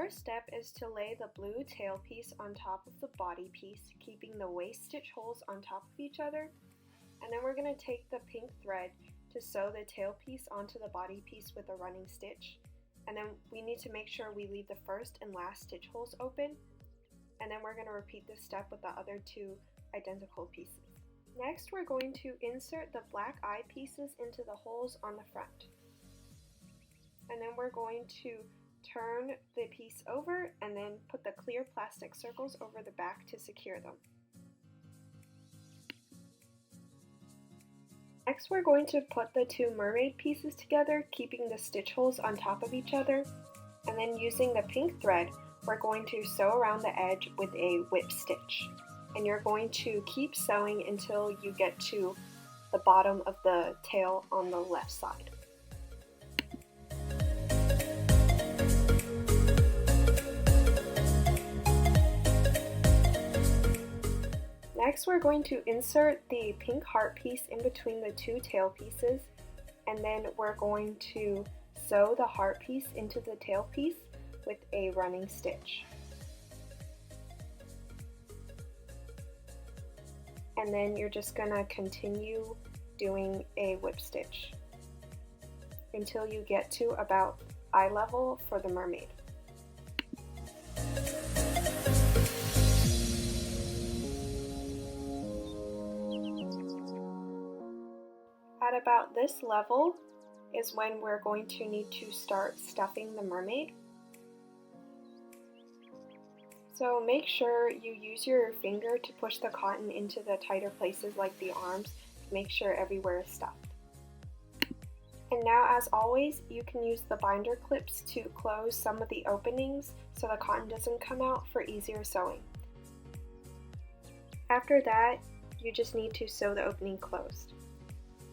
first step is to lay the blue tail piece on top of the body piece, keeping the waist stitch holes on top of each other. And then we're going to take the pink thread to sew the tail piece onto the body piece with a running stitch. And then we need to make sure we leave the first and last stitch holes open. And then we're going to repeat this step with the other two identical pieces. Next, we're going to insert the black eye pieces into the holes on the front. And then we're going to turn the piece over and then put the clear plastic circles over the back to secure them. Next, we're going to put the two mermaid pieces together, keeping the stitch holes on top of each other. And then using the pink thread, we're going to sew around the edge with a whip stitch. And you're going to keep sewing until you get to the bottom of the tail on the left side. Next, we're going to insert the pink heart piece in between the two tail pieces, and then we're going to sew the heart piece into the tail piece with a running stitch. And then you're just going to continue doing a whip stitch until you get to about eye level for the mermaid. At about this level is when we're going to need to start stuffing the mermaid. So make sure you use your finger to push the cotton into the tighter places like the arms to make sure everywhere is stuffed. And now, as always, you can use the binder clips to close some of the openings so the cotton doesn't come out for easier sewing. After that, you just need to sew the opening closed.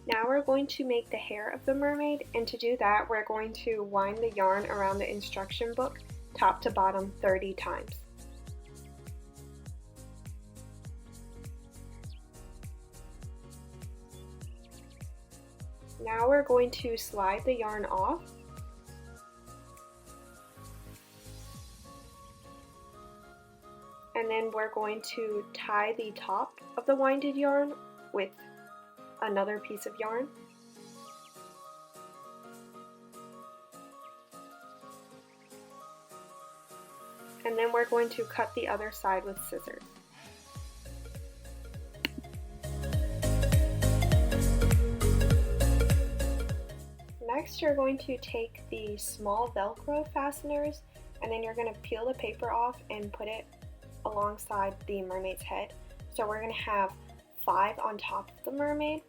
Now we're going to make the hair of the mermaid, and to do that we're going to wind the yarn around the instruction book top to bottom 30 times. Now we're going to slide the yarn off. And then we're going to tie the top of the winded yarn with another piece of yarn. And then we're going to cut the other side with scissors. Next, you're going to take the small velcro fasteners and then you're going to peel the paper off and put it alongside the mermaid's head. So we're going to have 5 on top of the mermaid,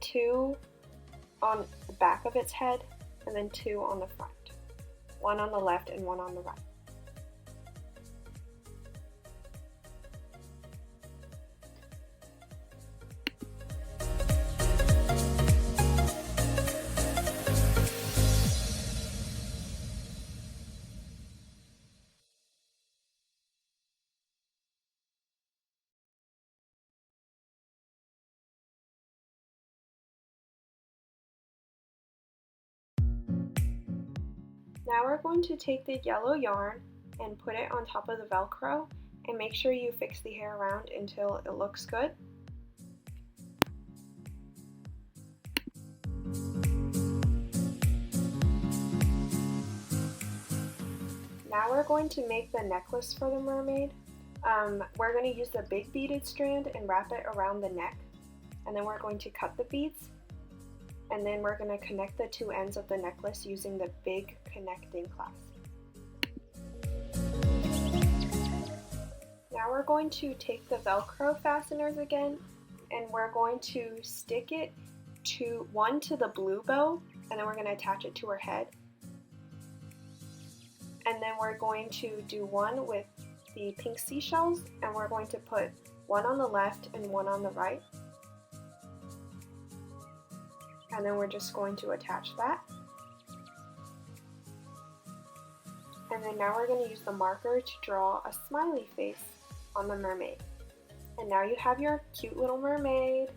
2 on the back of its head, and then 2 on the front. 1 on the left and 1 on the right. Now we're going to take the yellow yarn and put it on top of the velcro and make sure you fix the hair around until it looks good. Now we're going to make the necklace for the mermaid. We're going to use the big beaded strand and wrap it around the neck, and then we're going to cut the beads. And then we're going to connect the 2 ends of the necklace using the big connecting clasp. Now we're going to take the velcro fasteners again and we're going to stick it to one to the blue bow, and then we're going to attach it to her head. And then we're going to do one with the pink seashells, and we're going to put one on the left and one on the right. And then we're just going to attach that. And then now we're going to use the marker to draw a smiley face on the mermaid. And now you have your cute little mermaid.